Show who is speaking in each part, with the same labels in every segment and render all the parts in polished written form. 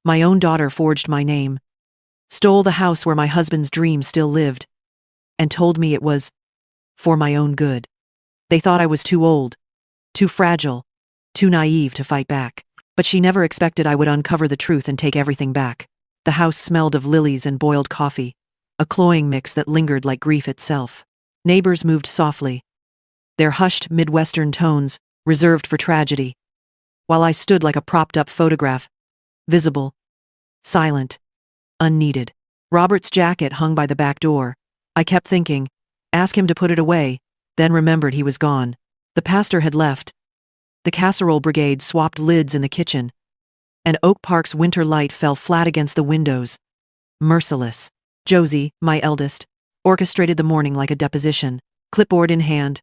Speaker 1: My own daughter forged my name, stole the house where my husband's dream still lived, and told me it was for my own good. They thought I was too old, too fragile, too naive to fight back. But she never expected I would uncover the truth and take everything back. The house smelled of lilies and boiled coffee, a cloying mix that lingered like grief itself. Neighbors moved softly, their hushed Midwestern tones reserved for tragedy, while I stood like a propped-up photograph, visible, silent, unneeded. Robert's jacket hung by the back door. I kept thinking, ask him to put it away, then remembered he was gone. The pastor had left. The casserole brigade swapped lids in the kitchen, and Oak Park's winter light fell flat against the windows, merciless. Josie, my eldest, orchestrated the morning like a deposition, clipboard in hand,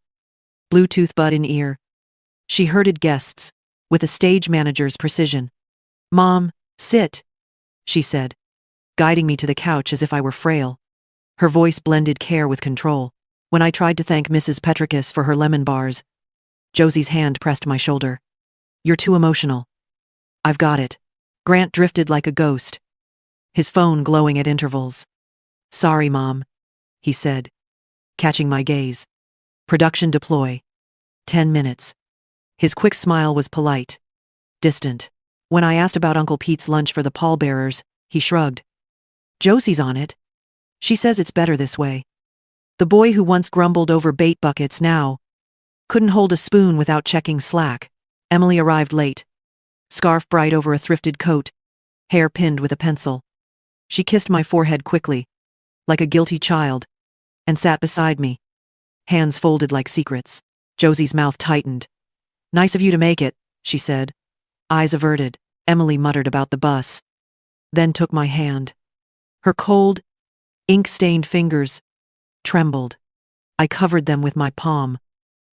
Speaker 1: Bluetooth bud in ear. She herded guests, with a stage manager's precision. "Mom, sit," she said, guiding me to the couch as if I were frail. Her voice blended care with control. When I tried to thank Mrs. Petricus for her lemon bars, Josie's hand pressed my shoulder. "You're too emotional." "I've got it." Grant drifted like a ghost, his phone glowing at intervals. "Sorry, Mom," he said, catching my gaze. "Production deploy. 10 minutes. His quick smile was polite, distant. When I asked about Uncle Pete's lunch for the pallbearers, he shrugged. "Josie's on it. She says it's better this way." The boy who once grumbled over bait buckets now couldn't hold a spoon without checking Slack. Emily arrived late, scarf bright over a thrifted coat, hair pinned with a pencil. She kissed my forehead quickly, like a guilty child, and sat beside me, hands folded like secrets. Josie's mouth tightened. "Nice of you to make it," she said, eyes averted. Emily muttered about the bus, then took my hand. Her cold, ink-stained fingers trembled. I covered them with my palm,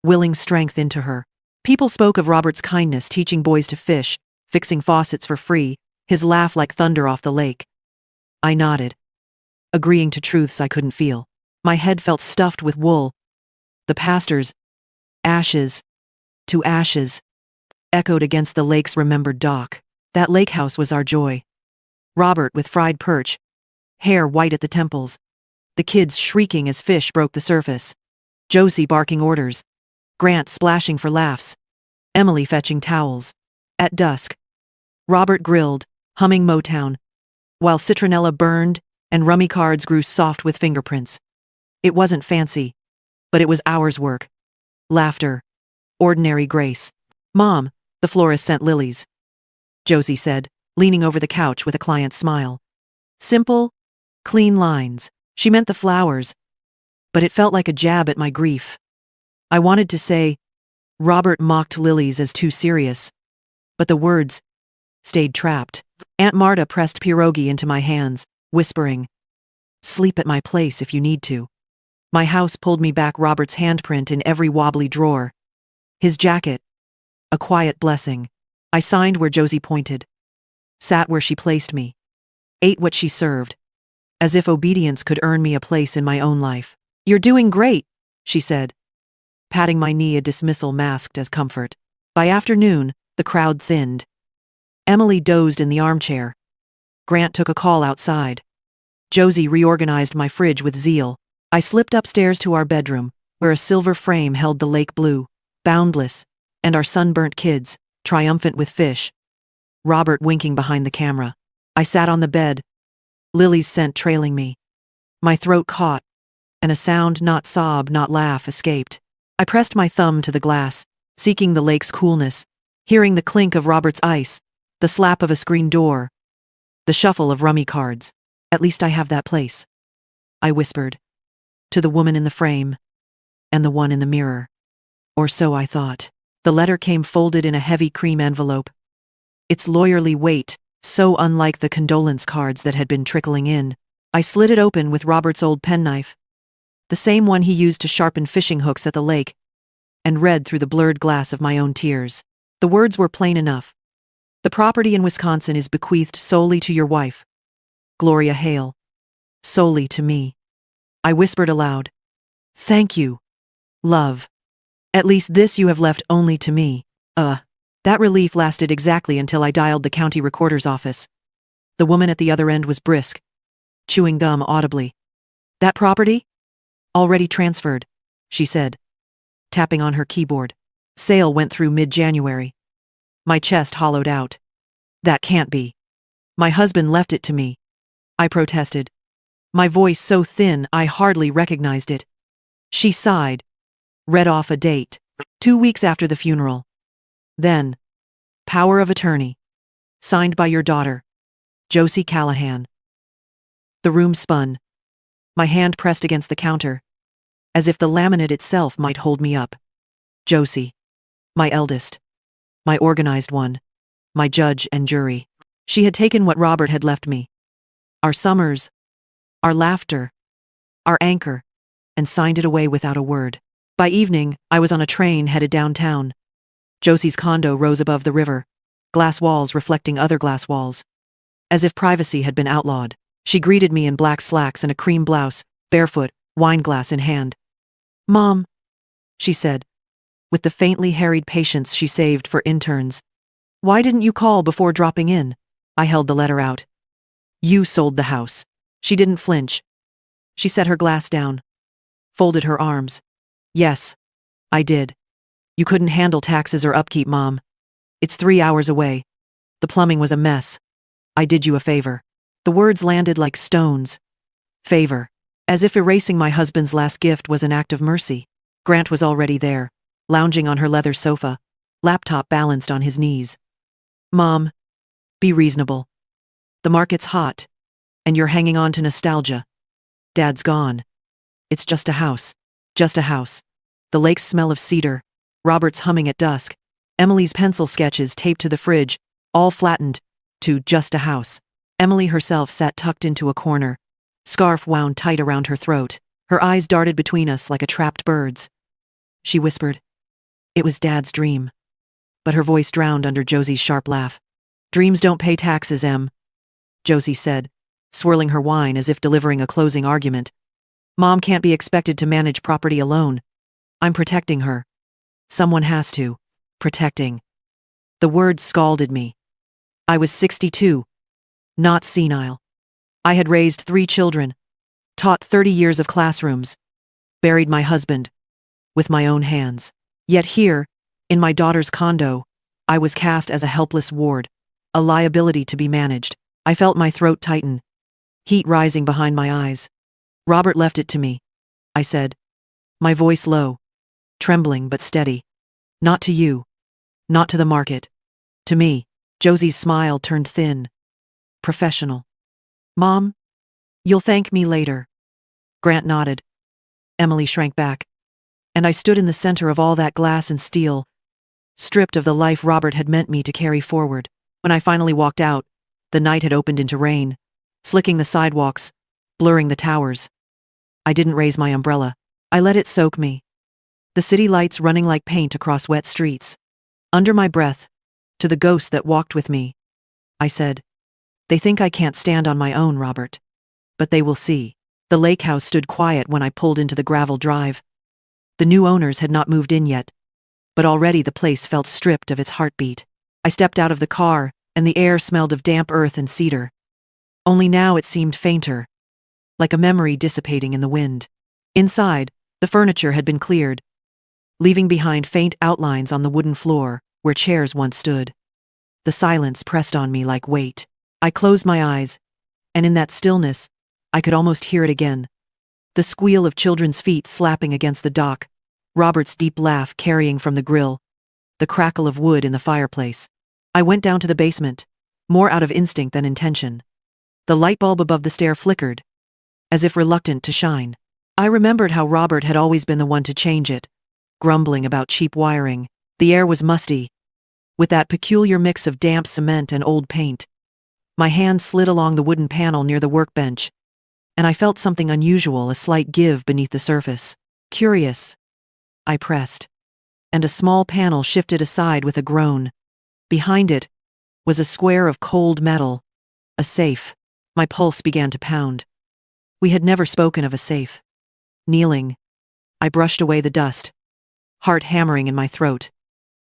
Speaker 1: willing strength into her. People spoke of Robert's kindness, teaching boys to fish, fixing faucets for free, his laugh like thunder off the lake. I nodded, agreeing to truths I couldn't feel. My head felt stuffed with wool. The pastor's "ashes to ashes" echoed against the lake's remembered dock. That lake house was our joy. Robert with fried perch, hair white at the temples, the kids shrieking as fish broke the surface, Josie barking orders, Grant splashing for laughs, Emily fetching towels. At dusk, Robert grilled, humming Motown, while citronella burned and rummy cards grew soft with fingerprints. It wasn't fancy, but it was hours' work. Laughter, ordinary grace. "Mom, the florist sent lilies," Josie said, leaning over the couch with a client's smile. Simple, clean lines. She meant the flowers, but it felt like a jab at my grief. I wanted to say, Robert mocked lilies as too serious, but the words stayed trapped. Aunt Marta pressed pierogi into my hands, whispering, "Sleep at my place if you need to." My house pulled me back, Robert's handprint in every wobbly drawer. His jacket, a quiet blessing. I signed where Josie pointed, sat where she placed me, ate what she served, as if obedience could earn me a place in my own life. "You're doing great," she said, patting my knee, a dismissal masked as comfort. By afternoon, the crowd thinned. Emily dozed in the armchair. Grant took a call outside. Josie reorganized my fridge with zeal. I slipped upstairs to our bedroom, where a silver frame held the lake blue, boundless, and our sunburnt kids, triumphant with fish. Robert winking behind the camera. I sat on the bed, Lily's scent trailing me. My throat caught, and a sound, not sob, not laugh, escaped. I pressed my thumb to the glass, seeking the lake's coolness, hearing the clink of Robert's ice, the slap of a screen door, the shuffle of rummy cards. "At least I have that place," I whispered, to the woman in the frame, and the one in the mirror. Or so I thought. The letter came folded in a heavy cream envelope, its lawyerly weight so unlike the condolence cards that had been trickling in. I slid it open with Robert's old penknife, the same one he used to sharpen fishing hooks at the lake, and read through the blurred glass of my own tears. The words were plain enough. "The property in Wisconsin is bequeathed solely to your wife, Gloria Hale. Solely to me." I whispered aloud, "Thank you, love. At least this you have left only to me." That relief lasted exactly until I dialed the county recorder's office. The woman at the other end was brisk, chewing gum audibly. That property? Already transferred, she said, tapping on her keyboard. Sale went through mid-January. My chest hollowed out. That can't be. My husband left it to me, I protested, my voice so thin I hardly recognized it. She sighed, read off a date. 2 weeks after the funeral. Then, power of attorney. Signed by your daughter, Josie Callahan. The room spun. My hand pressed against the counter, as if the laminate itself might hold me up. Josie. My eldest. My organized one. My judge and jury. She had taken what Robert had left me. Our summers. Our laughter. Our anchor. And signed it away without a word. By evening, I was on a train headed downtown. Josie's condo rose above the river, glass walls reflecting other glass walls. As if privacy had been outlawed, she greeted me in black slacks and a cream blouse, barefoot, wine glass in hand. Mom, she said, with the faintly harried patience she saved for interns. Why didn't you call before dropping in? I held the letter out. You sold the house. She didn't flinch. She set her glass down, folded her arms. Yes, I did. You couldn't handle taxes or upkeep, Mom. It's 3 hours away. The plumbing was a mess. I did you a favor. The words landed like stones. Favor. As if erasing my husband's last gift was an act of mercy. Grant was already there, lounging on her leather sofa, laptop balanced on his knees. Mom, be reasonable. The market's hot, and you're hanging on to nostalgia. Dad's gone. It's just a house. Just a house. The lake's smell of cedar, Robert's humming at dusk, Emily's pencil sketches taped to the fridge, all flattened to just a house. Emily herself sat tucked into a corner, scarf wound tight around her throat. Her eyes darted between us like a trapped bird's. She whispered, "It was Dad's dream." But her voice drowned under Josie's sharp laugh. "Dreams don't pay taxes, Em," Josie said, swirling her wine as if delivering a closing argument. Mom can't be expected to manage property alone. I'm protecting her. Someone has to. Protecting. The word scalded me. I was 62, not senile. I had raised 3 children, taught 30 years of classrooms, buried my husband with my own hands. Yet here, in my daughter's condo, I was cast as a helpless ward, a liability to be managed. I felt my throat tighten, heat rising behind my eyes. Robert left it to me, I said, my voice low, trembling but steady. Not to you. Not to the market. To me. Josie's smile turned thin. Professional. Mom, you'll thank me later. Grant nodded. Emily shrank back. And I stood in the center of all that glass and steel, stripped of the life Robert had meant me to carry forward. When I finally walked out, the night had opened into rain, slicking the sidewalks, blurring the towers. I didn't raise my umbrella. I let it soak me. The city lights running like paint across wet streets. Under my breath, to the ghost that walked with me, I said, "They think I can't stand on my own, Robert. But they will see." The lake house stood quiet when I pulled into the gravel drive. The new owners had not moved in yet, but already the place felt stripped of its heartbeat. I stepped out of the car, and the air smelled of damp earth and cedar. Only now it seemed fainter, like a memory dissipating in the wind. Inside, the furniture had been cleared, leaving behind faint outlines on the wooden floor where chairs once stood. The silence pressed on me like weight. I closed my eyes, and in that stillness, I could almost hear it again. The squeal of children's feet slapping against the dock, Robert's deep laugh carrying from the grill, the crackle of wood in the fireplace. I went down to the basement, more out of instinct than intention. The light bulb above the stair flickered, as if reluctant to shine. I remembered how Robert had always been the one to change it, grumbling about cheap wiring. The air was musty, with that peculiar mix of damp cement and old paint. My hand slid along the wooden panel near the workbench, and I felt something unusual, a slight give beneath the surface. Curious. I pressed, and a small panel shifted aside with a groan. Behind it was a square of cold metal, a safe. My pulse began to pound. We had never spoken of a safe. Kneeling, I brushed away the dust, heart hammering in my throat.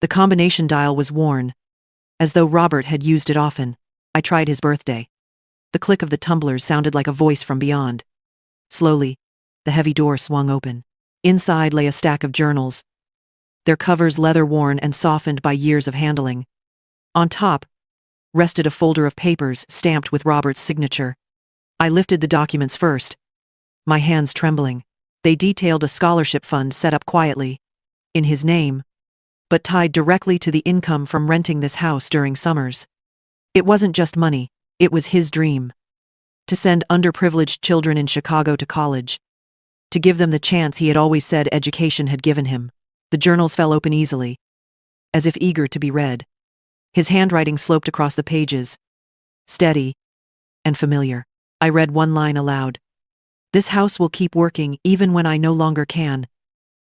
Speaker 1: The combination dial was worn, as though Robert had used it often. I tried his birthday. The click of the tumblers sounded like a voice from beyond. Slowly, the heavy door swung open. Inside lay a stack of journals, their covers leather-worn and softened by years of handling. On top rested a folder of papers stamped with Robert's signature. I lifted the documents first, my hands trembling. They detailed a scholarship fund set up quietly, in his name, but tied directly to the income from renting this house during summers. It wasn't just money, it was his dream. To send underprivileged children in Chicago to college. To give them the chance he had always said education had given him. The journals fell open easily, as if eager to be read. His handwriting sloped across the pages, steady and familiar. I read one line aloud. This house will keep working even when I no longer can.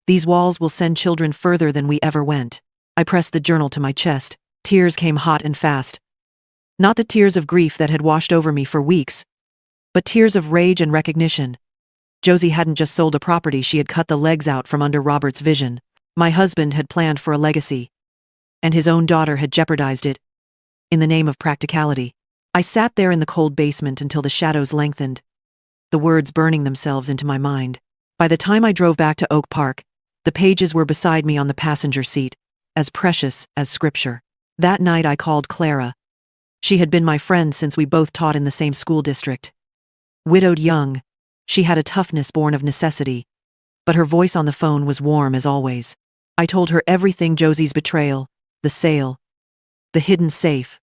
Speaker 1: These walls will send children further than we ever went. I pressed the journal to my chest. Tears came hot and fast. Not the tears of grief that had washed over me for weeks, but tears of rage and recognition. Josie hadn't just sold a property, she had cut the legs out from under Robert's vision. My husband had planned for a legacy, and his own daughter had jeopardized it, in the name of practicality. I sat there in the cold basement until the shadows lengthened, the words burning themselves into my mind. By the time I drove back to Oak Park, the pages were beside me on the passenger seat, as precious as scripture. That night I called Clara. She had been my friend since we both taught in the same school district. Widowed young, she had a toughness born of necessity, but her voice on the phone was warm as always. I told her everything: Josie's betrayal, the sale, the hidden safe,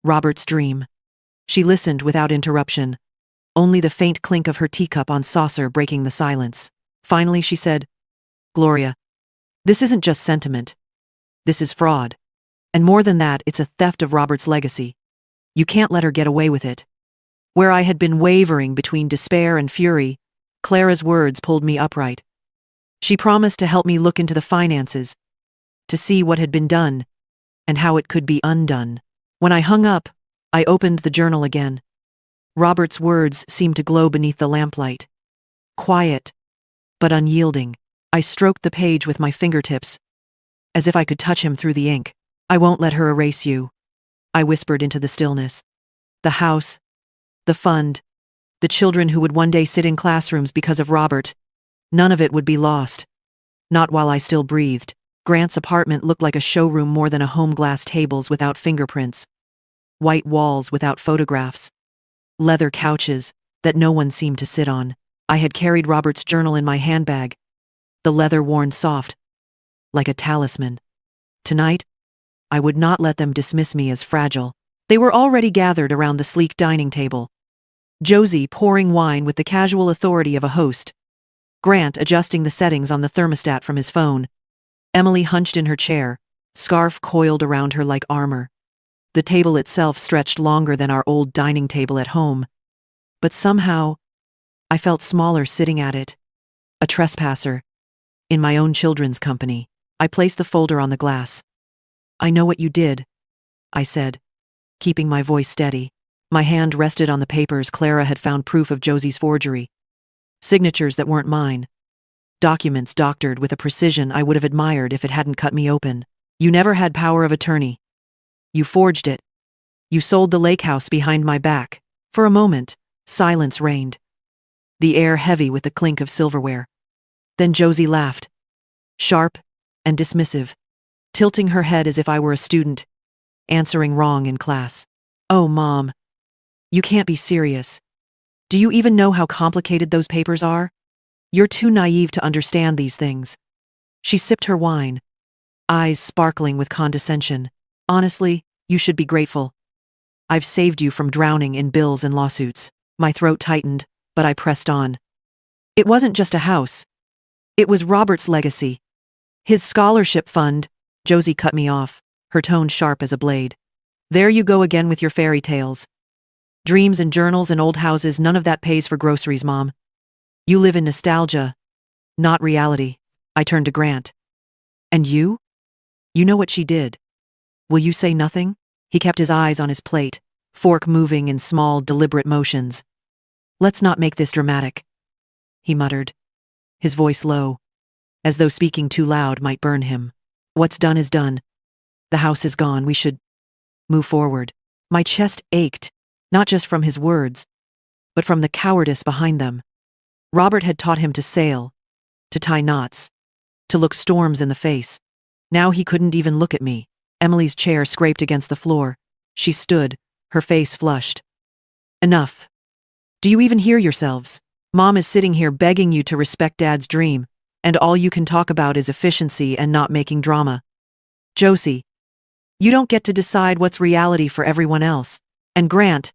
Speaker 1: Robert's dream. She listened without interruption, only the faint clink of her teacup on saucer breaking the silence. Finally she said, "Gloria, this isn't just sentiment. This is fraud. And more than that, it's a theft of Robert's legacy. You can't let her get away with it." Where I had been wavering between despair and fury, Clara's words pulled me upright. She promised to help me look into the finances, to see what had been done, and how it could be undone. When I hung up, I opened the journal again. Robert's words seemed to glow beneath the lamplight. Quiet, but unyielding. I stroked the page with my fingertips, as if I could touch him through the ink. "I won't let her erase you," I whispered into the stillness. "The house, the fund, the children who would one day sit in classrooms because of Robert, none of it would be lost. Not while I still breathed." Grant's apartment looked like a showroom more than a home. Glass tables without fingerprints, white walls without photographs, leather couches that no one seemed to sit on. I had carried Robert's journal in my handbag, the leather worn soft, like a talisman. Tonight, I would not let them dismiss me as fragile. They were already gathered around the sleek dining table. Josie pouring wine with the casual authority of a host. Grant adjusting the settings on the thermostat from his phone. Emily hunched in her chair, scarf coiled around her like armor. The table itself stretched longer than our old dining table at home, but somehow, I felt smaller sitting at it. A trespasser, in my own children's company. I placed the folder on the glass. "I know what you did," I said, keeping my voice steady. My hand rested on the papers. Clara had found proof of Josie's forgery. Signatures that weren't mine. Documents doctored with a precision I would have admired if it hadn't cut me open. "You never had power of attorney. You forged it. You sold the lake house behind my back." For a moment, silence reigned, the air heavy with the clink of silverware. Then Josie laughed, sharp and dismissive, tilting her head as if I were a student, answering wrong in class. "Oh, Mom, you can't be serious. Do you even know how complicated those papers are? You're too naive to understand these things." She sipped her wine, eyes sparkling with condescension. "Honestly, you should be grateful. I've saved you from drowning in bills and lawsuits." My throat tightened, but I pressed on. It wasn't just a house. It was Robert's legacy. His scholarship fund. Josie cut me off, her tone sharp as a blade. "There you go again with your fairy tales. Dreams and journals and old houses, none of that pays for groceries, Mom. You live in nostalgia, not reality." I turned to Grant. "And you? You know what she did. Will you say nothing?" He kept his eyes on his plate, fork moving in small, deliberate motions. "Let's not make this dramatic," he muttered, his voice low, as though speaking too loud might burn him. "What's done is done. The house is gone. We should move forward." My chest ached, not just from his words, but from the cowardice behind them. Robert had taught him to sail, to tie knots, to look storms in the face. Now he couldn't even look at me. Emily's chair scraped against the floor. She stood, her face flushed. Enough. Do you even hear yourselves? Mom is sitting here begging you to respect Dad's dream, and all you can talk about is efficiency and not making drama. Josie, you don't get to decide what's reality for everyone else. And Grant,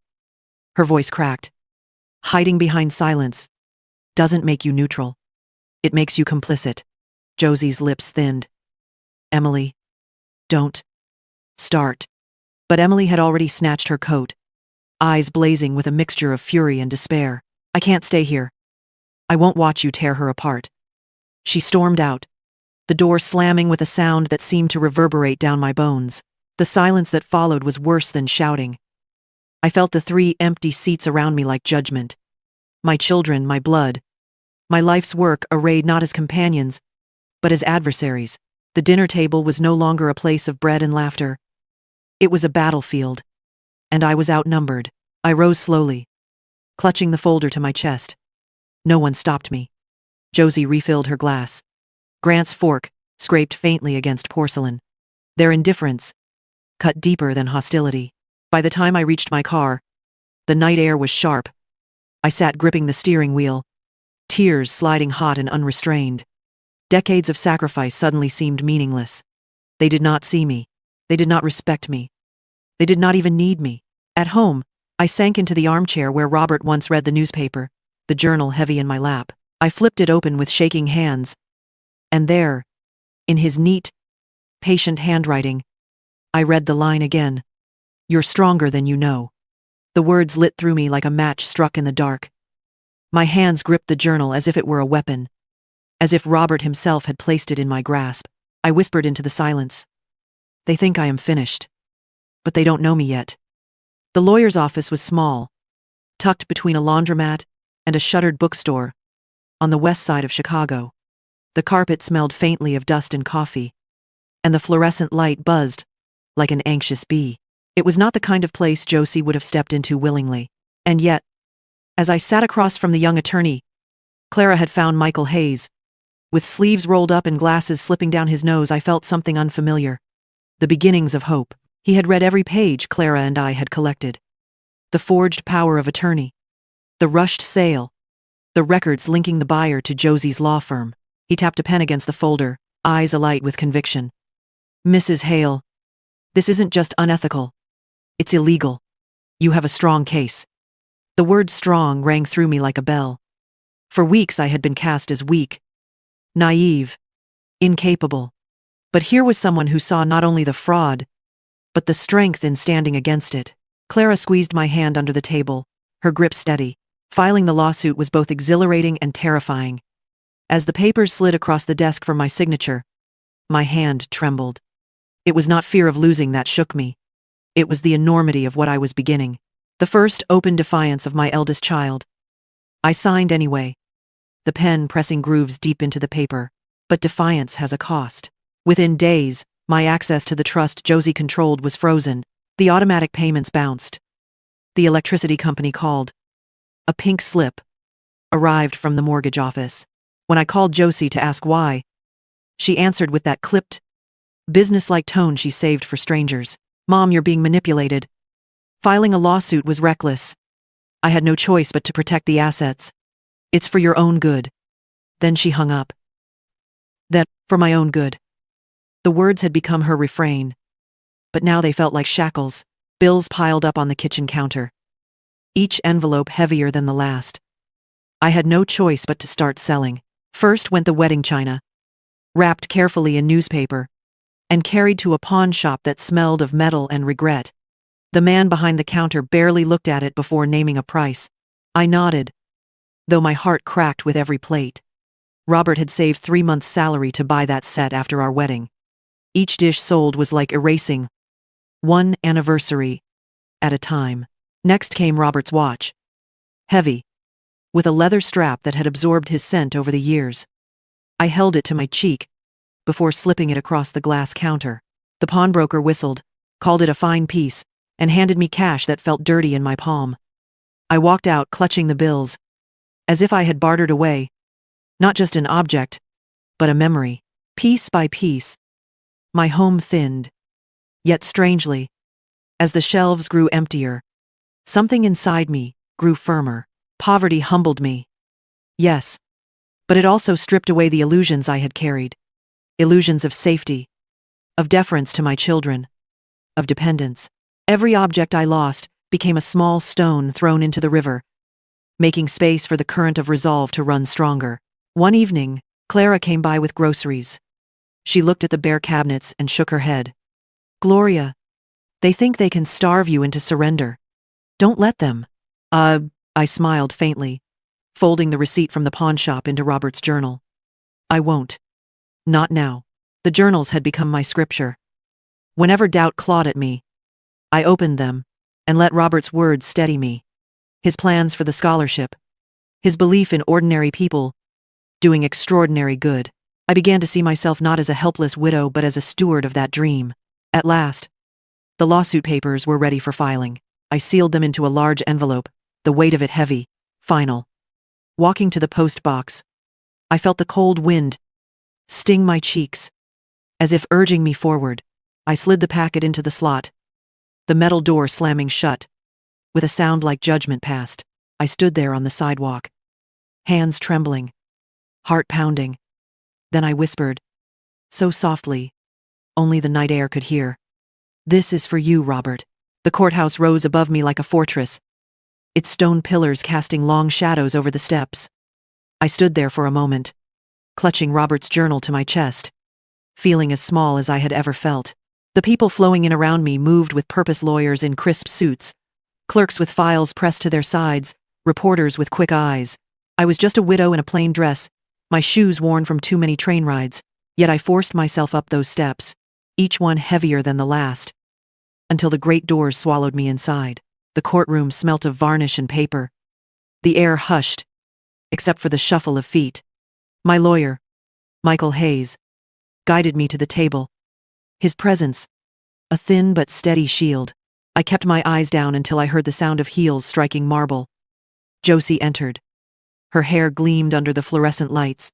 Speaker 1: her voice cracked, hiding behind silence, doesn't make you neutral. It makes you complicit. Josie's lips thinned. Emily, don't start. But Emily had already snatched her coat, eyes blazing with a mixture of fury and despair. I can't stay here. I won't watch you tear her apart. She stormed out, the door slamming with a sound that seemed to reverberate down my bones. The silence that followed was worse than shouting. I felt the 3 empty seats around me like judgment. My children, my blood, my life's work arrayed not as companions, but as adversaries. The dinner table was no longer a place of bread and laughter. It was a battlefield, and I was outnumbered. I rose slowly, clutching the folder to my chest. No one stopped me. Josie refilled her glass. Grant's fork scraped faintly against porcelain. Their indifference cut deeper than hostility. By the time I reached my car, the night air was sharp. I sat gripping the steering wheel, tears sliding hot and unrestrained. Decades of sacrifice suddenly seemed meaningless. They did not see me. They did not respect me. They did not even need me. At home, I sank into the armchair where Robert once read the newspaper, the journal heavy in my lap. I flipped it open with shaking hands. And there, in his neat, patient handwriting, I read the line again. You're stronger than you know. The words lit through me like a match struck in the dark. My hands gripped the journal as if it were a weapon, as if Robert himself had placed it in my grasp. I whispered into the silence. They think I am finished, but they don't know me yet. The lawyer's office was small, tucked between a laundromat and a shuttered bookstore on the west side of Chicago. The carpet smelled faintly of dust and coffee, and the fluorescent light buzzed like an anxious bee. It was not the kind of place Josie would have stepped into willingly. And yet, as I sat across from the young attorney, Clara had found Michael Hayes. With sleeves rolled up and glasses slipping down his nose, I felt something unfamiliar. The beginnings of hope. He had read every page Clara and I had collected. The forged power of attorney. The rushed sale. The records linking the buyer to Josie's law firm. He tapped a pen against the folder, eyes alight with conviction. Mrs. Hale, this isn't just unethical. It's illegal. You have a strong case. The word strong rang through me like a bell. For weeks I had been cast as weak, naive, incapable. But here was someone who saw not only the fraud, but the strength in standing against it. Clara squeezed my hand under the table, her grip steady. Filing the lawsuit was both exhilarating and terrifying. As the papers slid across the desk for my signature, my hand trembled. It was not fear of losing that shook me. It was the enormity of what I was beginning. The first open defiance of my eldest child. I signed anyway, the pen pressing grooves deep into the paper. But defiance has a cost. Within days, my access to the trust Josie controlled was frozen. The automatic payments bounced. The electricity company called. A pink slip arrived from the mortgage office. When I called Josie to ask why, she answered with that clipped, businesslike tone she saved for strangers. Mom, you're being manipulated. Filing a lawsuit was reckless. I had no choice but to protect the assets. It's for your own good. Then she hung up. Then, for my own good. The words had become her refrain, but now they felt like shackles. Bills piled up on the kitchen counter, each envelope heavier than the last. I had no choice but to start selling. First went the wedding china, wrapped carefully in newspaper, and carried to a pawn shop that smelled of metal and regret. The man behind the counter barely looked at it before naming a price. I nodded, though my heart cracked with every plate. Robert had saved 3 months' salary to buy that set after our wedding. Each dish sold was like erasing one anniversary at a time. Next came Robert's watch. Heavy, with a leather strap that had absorbed his scent over the years. I held it to my cheek before slipping it across the glass counter. The pawnbroker whistled, called it a fine piece, and handed me cash that felt dirty in my palm. I walked out, clutching the bills, as if I had bartered away, not just an object, but a memory. Piece by piece, my home thinned. Yet strangely, as the shelves grew emptier, something inside me grew firmer. Poverty humbled me. Yes, but it also stripped away the illusions I had carried. Illusions of safety, of deference to my children, of dependence. Every object I lost became a small stone thrown into the river, making space for the current of resolve to run stronger. One evening, Clara came by with groceries. She looked at the bare cabinets and shook her head. "Gloria, they think they can starve you into surrender. Don't let them." I smiled faintly, folding the receipt from the pawn shop into Robert's journal. "I won't. Not now." The journals had become my scripture. Whenever doubt clawed at me, I opened them and let Robert's words steady me. His plans for the scholarship, his belief in ordinary people doing extraordinary good. I began to see myself not as a helpless widow but as a steward of that dream. At last, the lawsuit papers were ready for filing. I sealed them into a large envelope, the weight of it heavy, final. Walking to the post box, I felt the cold wind sting my cheeks, as if urging me forward. I slid the packet into the slot, the metal door slamming shut. With a sound like judgment passed, I stood there on the sidewalk, hands trembling, heart pounding. Then I whispered, so softly, only the night air could hear, "This is for you, Robert." The courthouse rose above me like a fortress, its stone pillars casting long shadows over the steps. I stood there for a moment, clutching Robert's journal to my chest, feeling as small as I had ever felt. The people flowing in around me moved with purpose, lawyers in crisp suits, clerks with files pressed to their sides, reporters with quick eyes. I was just a widow in a plain dress, my shoes worn from too many train rides, yet I forced myself up those steps, each one heavier than the last, until the great doors swallowed me inside. The courtroom smelt of varnish and paper. The air hushed, except for the shuffle of feet. My lawyer, Michael Hayes, guided me to the table. His presence, a thin but steady shield. I kept my eyes down until I heard the sound of heels striking marble. Josie entered. Her hair gleamed under the fluorescent lights.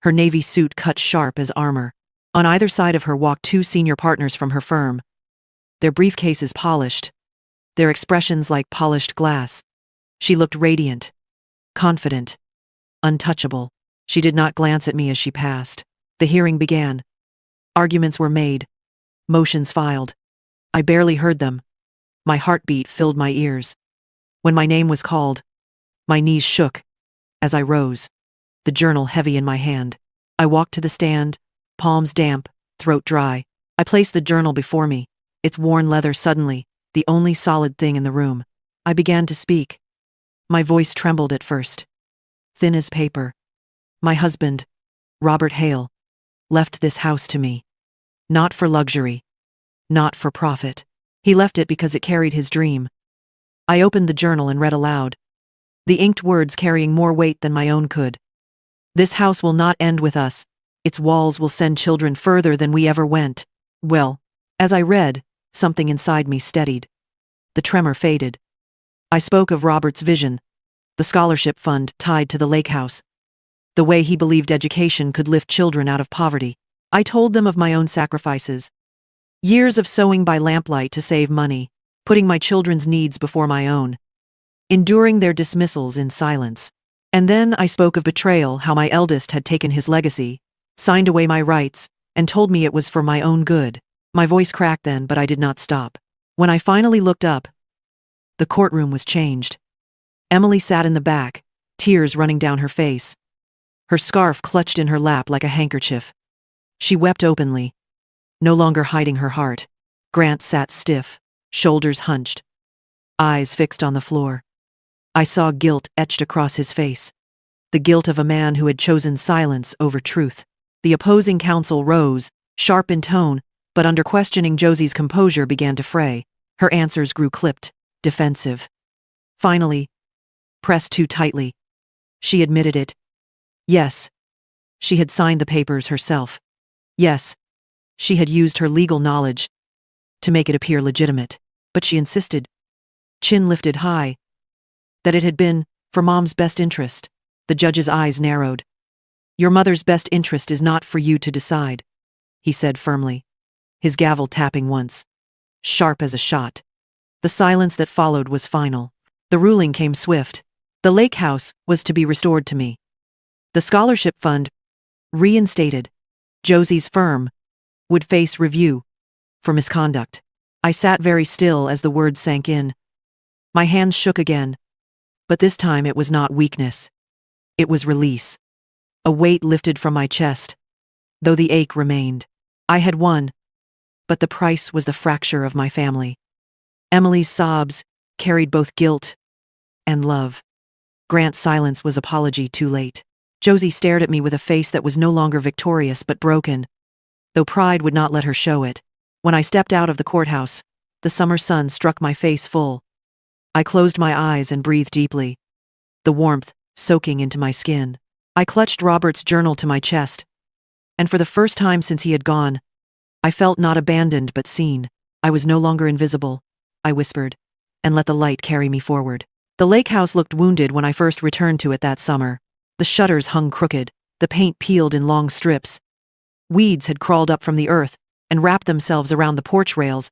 Speaker 1: Her navy suit cut sharp as armor. On either side of her walked two senior partners from her firm, their briefcases polished, their expressions like polished glass. She looked radiant, confident, untouchable. She did not glance at me as she passed. The hearing began. Arguments were made, motions filed. I barely heard them. My heartbeat filled my ears. When my name was called, my knees shook. As I rose, the journal heavy in my hand, I walked to the stand, palms damp, throat dry. I placed the journal before me, its worn leather suddenly, the only solid thing in the room. I began to speak. My voice trembled at first, thin as paper. My husband, Robert Hale, left this house to me. Not for luxury, not for profit. He left it because it carried his dream. I opened the journal and read aloud, the inked words carrying more weight than my own could. "This house will not end with us. Its walls will send children further than we ever went." Well, as I read, something inside me steadied. The tremor faded. I spoke of Robert's vision, the scholarship fund tied to the lake house, the way he believed education could lift children out of poverty. I told them of my own sacrifices, years of sewing by lamplight to save money, putting my children's needs before my own, enduring their dismissals in silence. And then I spoke of betrayal, how my eldest had taken his legacy, signed away my rights, and told me it was for my own good. My voice cracked then, but I did not stop. When I finally looked up, the courtroom was changed. Emily sat in the back, tears running down her face, her scarf clutched in her lap like a handkerchief. She wept openly, no longer hiding her heart. Grant sat stiff, shoulders hunched, eyes fixed on the floor. I saw guilt etched across his face, the guilt of a man who had chosen silence over truth. The opposing counsel rose, sharp in tone, but under questioning Josie's composure began to fray. Her answers grew clipped, defensive. Finally, pressed too tightly, she admitted it. Yes, she had signed the papers herself. Yes, she had used her legal knowledge to make it appear legitimate. But she insisted, chin lifted high, that it had been for Mom's best interest. The judge's eyes narrowed. Your mother's best interest is not for you to decide, he said firmly, his gavel tapping once, sharp as a shot. The silence that followed was final. The ruling came swift. The lake house was to be restored to me. The scholarship fund reinstated. Josie's firm would face review for misconduct. I sat very still as the words sank in. My hands shook again, but this time it was not weakness. It was release. A weight lifted from my chest, though the ache remained. I had won, but the price was the fracture of my family. Emily's sobs carried both guilt and love. Grant's silence was apology too late. Josie stared at me with a face that was no longer victorious but broken, though pride would not let her show it. When I stepped out of the courthouse, the summer sun struck my face full. I closed my eyes and breathed deeply, the warmth soaking into my skin. I clutched Robert's journal to my chest, and for the first time since he had gone, I felt not abandoned but seen. I was no longer invisible, I whispered, and let the light carry me forward. The lake house looked wounded when I first returned to it that summer. The shutters hung crooked, the paint peeled in long strips. Weeds had crawled up from the earth and wrapped themselves around the porch rails,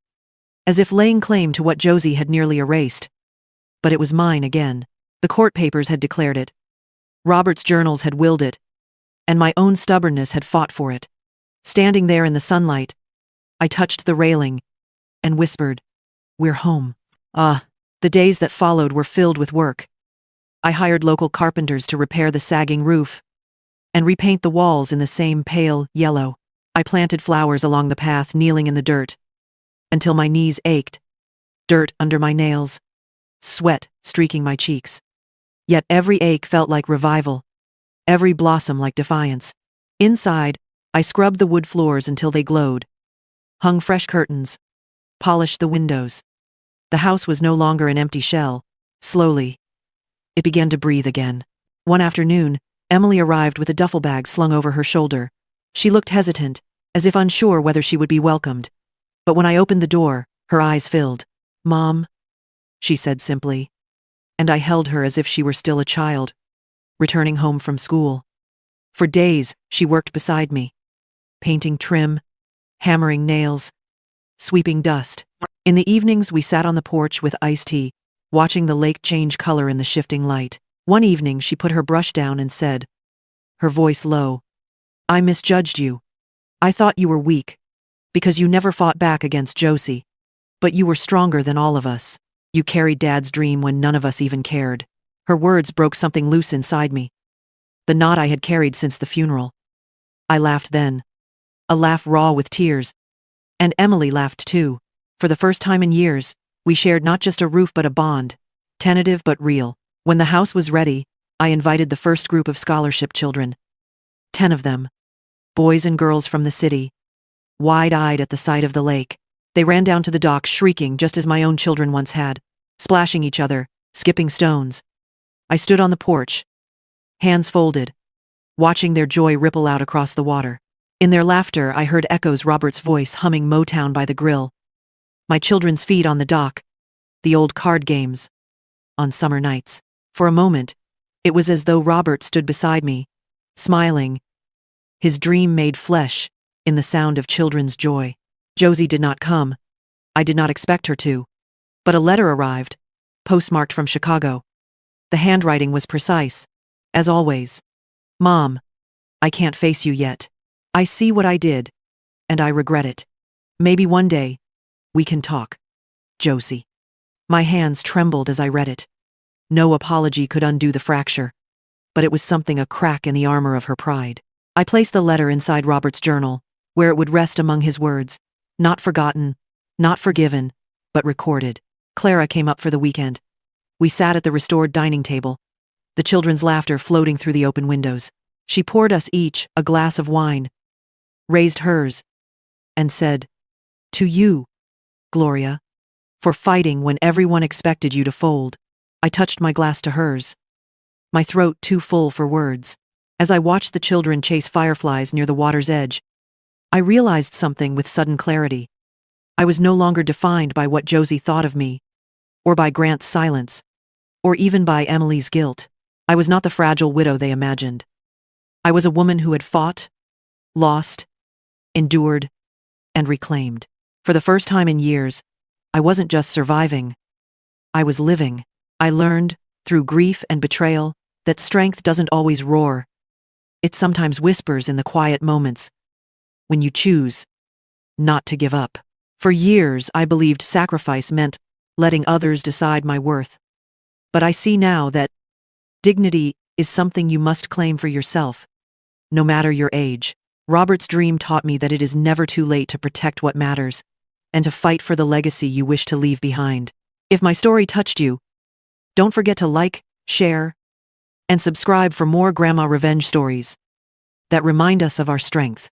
Speaker 1: as if laying claim to what Josie had nearly erased. But it was mine again. The court papers had declared it. Robert's journals had willed it, and my own stubbornness had fought for it. Standing there in the sunlight, I touched the railing and whispered, "We're home." The days that followed were filled with work. I hired local carpenters to repair the sagging roof and repaint the walls in the same pale yellow. I planted flowers along the path, kneeling in the dirt, until my knees ached, dirt under my nails, sweat streaking my cheeks. Yet every ache felt like revival, every blossom like defiance. Inside, I scrubbed the wood floors until they glowed, hung fresh curtains, polished the windows. The house was no longer an empty shell. Slowly, it began to breathe again. One afternoon, Emily arrived with a duffel bag slung over her shoulder. She looked hesitant, as if unsure whether she would be welcomed. But when I opened the door, her eyes filled. "Mom," she said simply, and I held her as if she were still a child, returning home from school. For days, she worked beside me, painting trim, hammering nails, sweeping dust. In the evenings, we sat on the porch with iced tea, watching the lake change color in the shifting light. One evening, she put her brush down and said, her voice low, "I misjudged you. I thought you were weak, because you never fought back against Josie. But you were stronger than all of us. You carried Dad's dream when none of us even cared." Her words broke something loose inside me, the knot I had carried since the funeral. I laughed then, a laugh raw with tears, and Emily laughed too. For the first time in years, we shared not just a roof but a bond, tentative but real. When the house was ready, I invited the first group of scholarship children. 10 of them, boys and girls from the city, wide-eyed at the sight of the lake. They ran down to the dock shrieking just as my own children once had, splashing each other, skipping stones. I stood on the porch, hands folded, watching their joy ripple out across the water. In their laughter, I heard echoes Robert's voice humming Motown by the grill, my children's feet on the dock, the old card games on summer nights. For a moment, it was as though Robert stood beside me, smiling, his dream made flesh in the sound of children's joy. Josie did not come. I did not expect her to. But a letter arrived, postmarked from Chicago. The handwriting was precise, as always. "Mom, I can't face you yet. I see what I did, and I regret it. Maybe one day, we can talk. Josie." My hands trembled as I read it. No apology could undo the fracture, but it was something a crack in the armor of her pride. I placed the letter inside Robert's journal, where it would rest among his words, not forgotten, not forgiven, but recorded. Clara came up for the weekend. We sat at the restored dining table, the children's laughter floating through the open windows. She poured us each a glass of wine, raised hers, and said, "To you, Gloria, for fighting when everyone expected you to fold." I touched my glass to hers, my throat too full for words. As I watched the children chase fireflies near the water's edge, I realized something with sudden clarity. I was no longer defined by what Josie thought of me, or by Grant's silence, or even by Emily's guilt. I was not the fragile widow they imagined. I was a woman who had fought, lost, endured, and reclaimed. For the first time in years, I wasn't just surviving, I was living. I learned, through grief and betrayal, that strength doesn't always roar. It sometimes whispers in the quiet moments, when you choose not to give up. For years, I believed sacrifice meant letting others decide my worth. But I see now that dignity is something you must claim for yourself, no matter your age. Robert's dream taught me that it is never too late to protect what matters and to fight for the legacy you wish to leave behind. If my story touched you, don't forget to like, share, and subscribe for more grandma revenge stories that remind us of our strength.